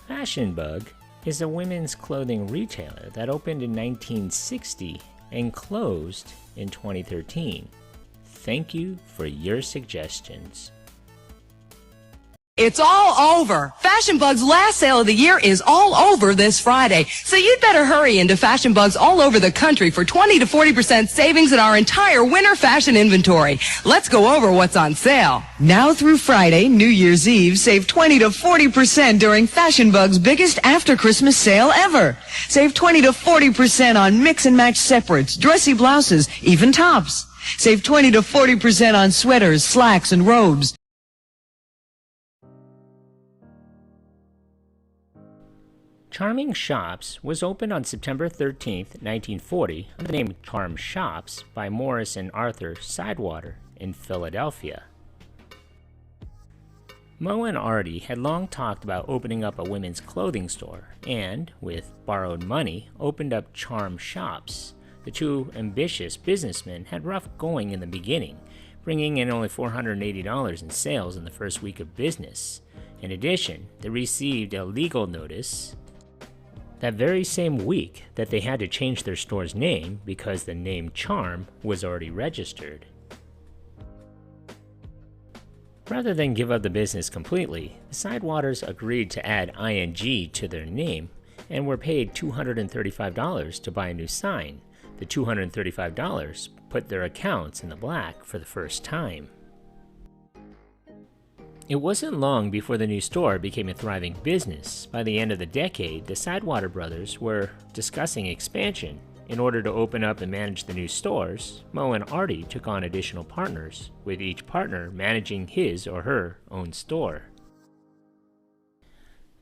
Fashion Bug is a women's clothing retailer that opened in 1960 and closed in 2013. Thank you for your suggestions. It's all over. Fashion Bug's last sale of the year is all over this Friday. So you'd better hurry into Fashion Bugs all over the country for 20 to 40% savings in our entire winter fashion inventory. Let's go over what's on sale. Now through Friday, New Year's Eve, save 20 to 40% during Fashion Bug's biggest after Christmas sale ever. Save 20 to 40% on mix and match separates, dressy blouses, even tops. Save 20 to 40% on sweaters, slacks, and robes. Charming Shops was opened on September 13, 1940, under the name Charm Shops by Morris and Arthur Sidewater in Philadelphia. Moe and Artie had long talked about opening up a women's clothing store and, with borrowed money, opened up Charm Shops. The two ambitious businessmen had rough going in the beginning, bringing in only $480 in sales in the first week of business. In addition, they received a legal notice that very same week that they had to change their store's name because the name Charm was already registered. Rather than give up the business completely, the Sidewaters agreed to add ing to their name and were paid $235 to buy a new sign. The $235 put their accounts in the black for the first time. It wasn't long before the new store became a thriving business. By the end of the decade, the Sidewater brothers were discussing expansion. In order to open up and manage the new stores, Moe and Artie took on additional partners, with each partner managing his or her own store.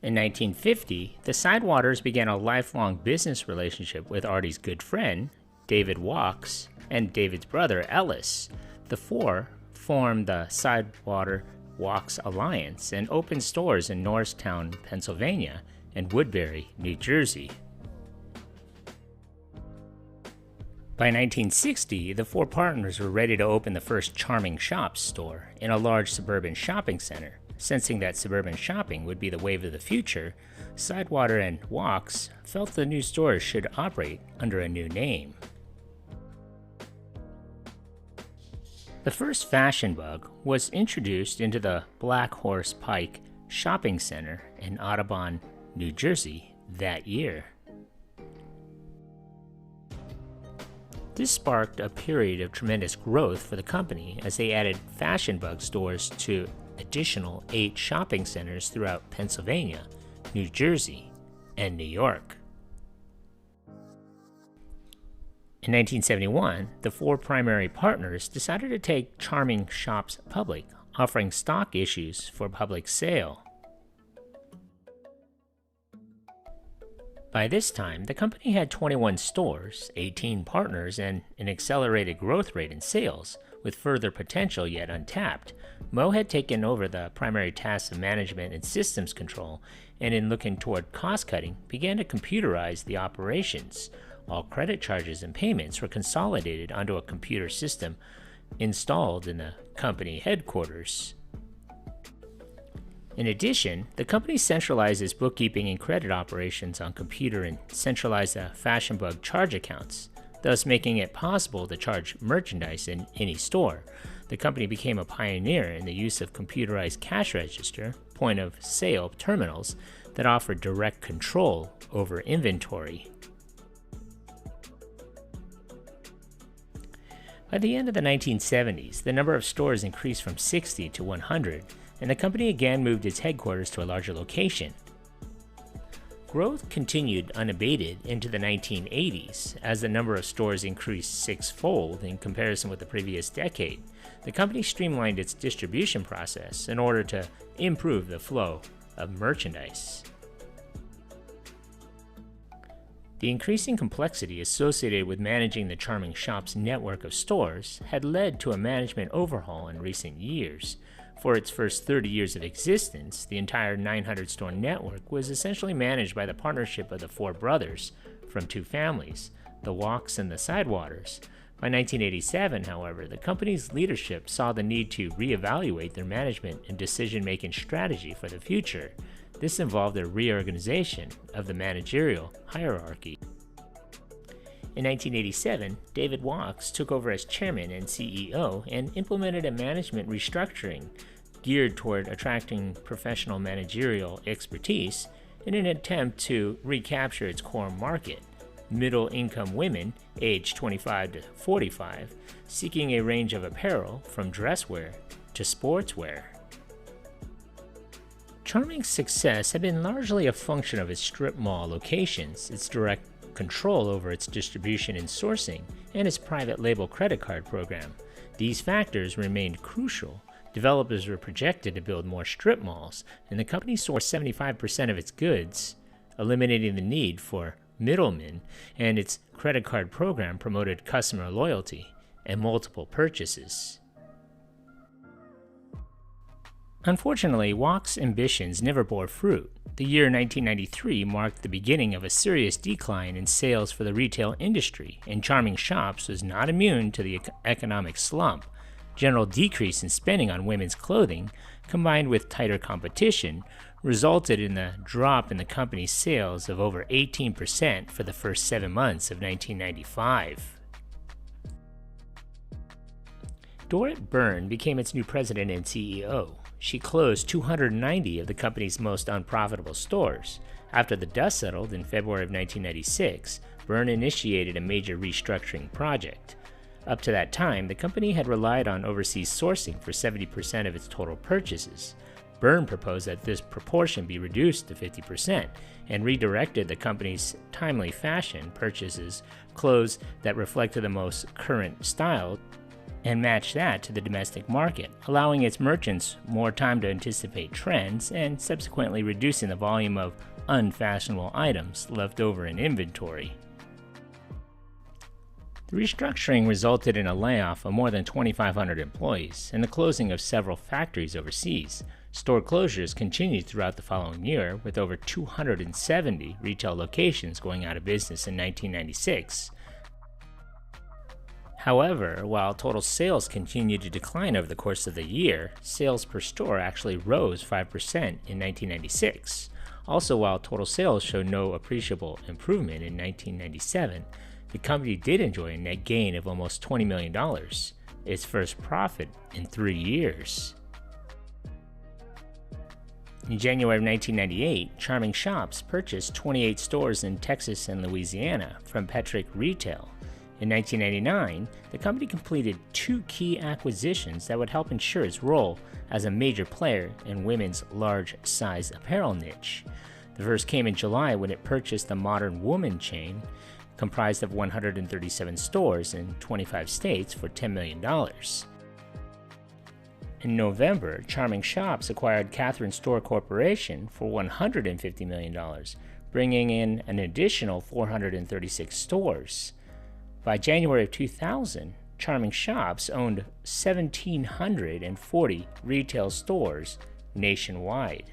In 1950, the Sidewaters began a lifelong business relationship with Artie's good friend, David Wachs, and David's brother, Ellis. The four formed the Sidewater Wachs Alliance and opened stores in Norristown, Pennsylvania, and Woodbury, New Jersey. By 1960, the four partners were ready to open the first Charming Shops store in a large suburban shopping center. Sensing that suburban shopping would be the wave of the future, Sidewater and Wachs felt the new stores should operate under a new name. The first Fashion Bug was introduced into the Black Horse Pike Shopping Center in Audubon, New Jersey that year. This sparked a period of tremendous growth for the company as they added Fashion Bug stores to additional 8 shopping centers throughout Pennsylvania, New Jersey, and New York. In 1971, the four primary partners decided to take Charming Shops public, offering stock issues for public sale. By this time, the company had 21 stores, 18 partners, and an accelerated growth rate in sales, with further potential yet untapped. Moe had taken over the primary tasks of management and systems control, and in looking toward cost-cutting, began to computerize the operations. All credit charges and payments were consolidated onto a computer system installed in the company headquarters. In addition, the company centralized its bookkeeping and credit operations on computer and centralized the Fashion Bug charge accounts, thus making it possible to charge merchandise in any store. The company became a pioneer in the use of computerized cash register, point-of-sale terminals that offered direct control over inventory. By the end of the 1970s, the number of stores increased from 60 to 100, and the company again moved its headquarters to a larger location. Growth continued unabated into the 1980s as the number of stores increased six-fold in comparison with the previous decade. The company streamlined its distribution process in order to improve the flow of merchandise. The increasing complexity associated with managing the Charming Shops network of stores had led to a management overhaul in recent years. For its first 30 years of existence, the entire 900-store network was essentially managed by the partnership of the four brothers from two families, the Wachs and the Sidewaters. By 1987, however, the company's leadership saw the need to reevaluate their management and decision-making strategy for the future. This involved a reorganization of the managerial hierarchy. In 1987, David Wachs took over as chairman and CEO and implemented a management restructuring geared toward attracting professional managerial expertise in an attempt to recapture its core market, middle-income women aged 25 to 45, seeking a range of apparel from dresswear to sportswear. Charming's success had been largely a function of its strip mall locations, its direct control over its distribution and sourcing, and its private label credit card program. These factors remained crucial. Developers were projected to build more strip malls, and the company sourced 75% of its goods, eliminating the need for middlemen, and its credit card program promoted customer loyalty and multiple purchases. Unfortunately, Wachs' ambitions never bore fruit. The year 1993 marked the beginning of a serious decline in sales for the retail industry, and Charming Shops was not immune to the economic slump. General decrease in spending on women's clothing, combined with tighter competition, resulted in a drop in the company's sales of over 18% for the first 7 months of 1995. Dorrit Byrne became its new president and CEO. She closed 290 of the company's most unprofitable stores. After the dust settled in February of 1996, Byrne initiated a major restructuring project. Up to that time, the company had relied on overseas sourcing for 70% of its total purchases. Byrne proposed that this proportion be reduced to 50% and redirected the company's timely fashion purchases, clothes that reflected the most current style, and match that to the domestic market, allowing its merchants more time to anticipate trends and subsequently reducing the volume of unfashionable items left over in inventory. The restructuring resulted in a layoff of more than 2,500 employees and the closing of several factories overseas. Store closures continued throughout the following year, with over 270 retail locations going out of business in 1996. However, while total sales continued to decline over the course of the year, sales per store actually rose 5% in 1996. Also, while total sales showed no appreciable improvement in 1997, the company did enjoy a net gain of almost $20 million, its first profit in 3 years. In January of 1998, Charming Shops purchased 28 stores in Texas and Louisiana from Petrick Retail. In 1999, the company completed 2 key acquisitions that would help ensure its role as a major player in women's large-size apparel niche. The first came in July when it purchased the Modern Woman chain, comprised of 137 stores in 25 states for $10 million. In November, Charming Shops acquired Catering Store Corporation for $150 million, bringing in an additional 436 stores. By January of 2000, Charming Shops owned 1,740 retail stores nationwide.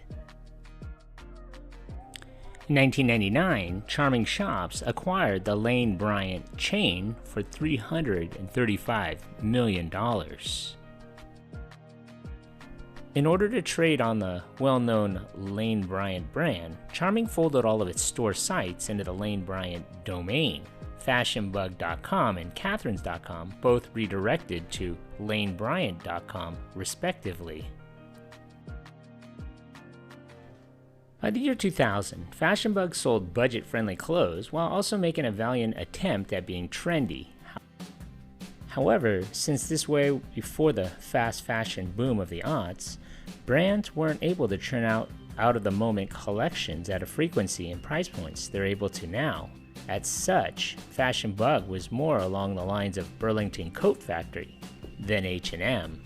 In 1999, Charming Shops acquired the Lane Bryant chain for $335 million. In order to trade on the well-known Lane Bryant brand, Charming folded all of its store sites into the Lane Bryant domain. FashionBug.com and Catherines.com both redirected to LaneBryant.com, respectively. By the year 2000, FashionBug sold budget-friendly clothes while also making a valiant attempt at being trendy. However, since this way before the fast fashion boom of the aughts, brands weren't able to churn out of-the-moment collections at a frequency and price points they're able to now. As such, FashionBug was more along the lines of Burlington Coat Factory than H&M.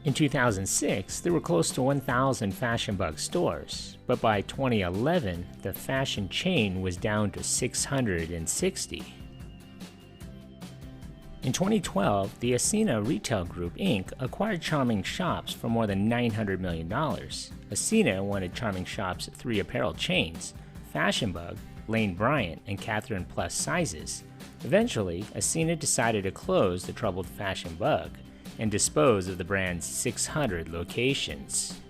In 2006, there were close to 1,000 FashionBug stores, but by 2011, the fashion chain was down to 660. In 2012, the Ascena Retail Group, Inc. acquired Charming Shops for more than $900 million. Ascena wanted Charming Shops' 3 apparel chains, FashionBug, Lane Bryant, and Catherine Plus sizes. Eventually, Ascena decided to close the troubled FashionBug and dispose of the brand's 600 locations.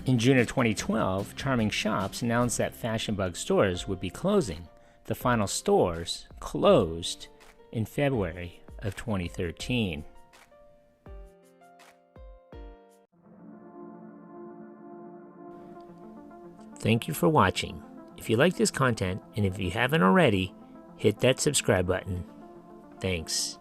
In June of 2012, Charming Shops announced that Fashion Bug stores would be closing. The final stores closed in February of 2013. Thank you for watching. If you like this content, and if you haven't already, hit that subscribe button. Thanks.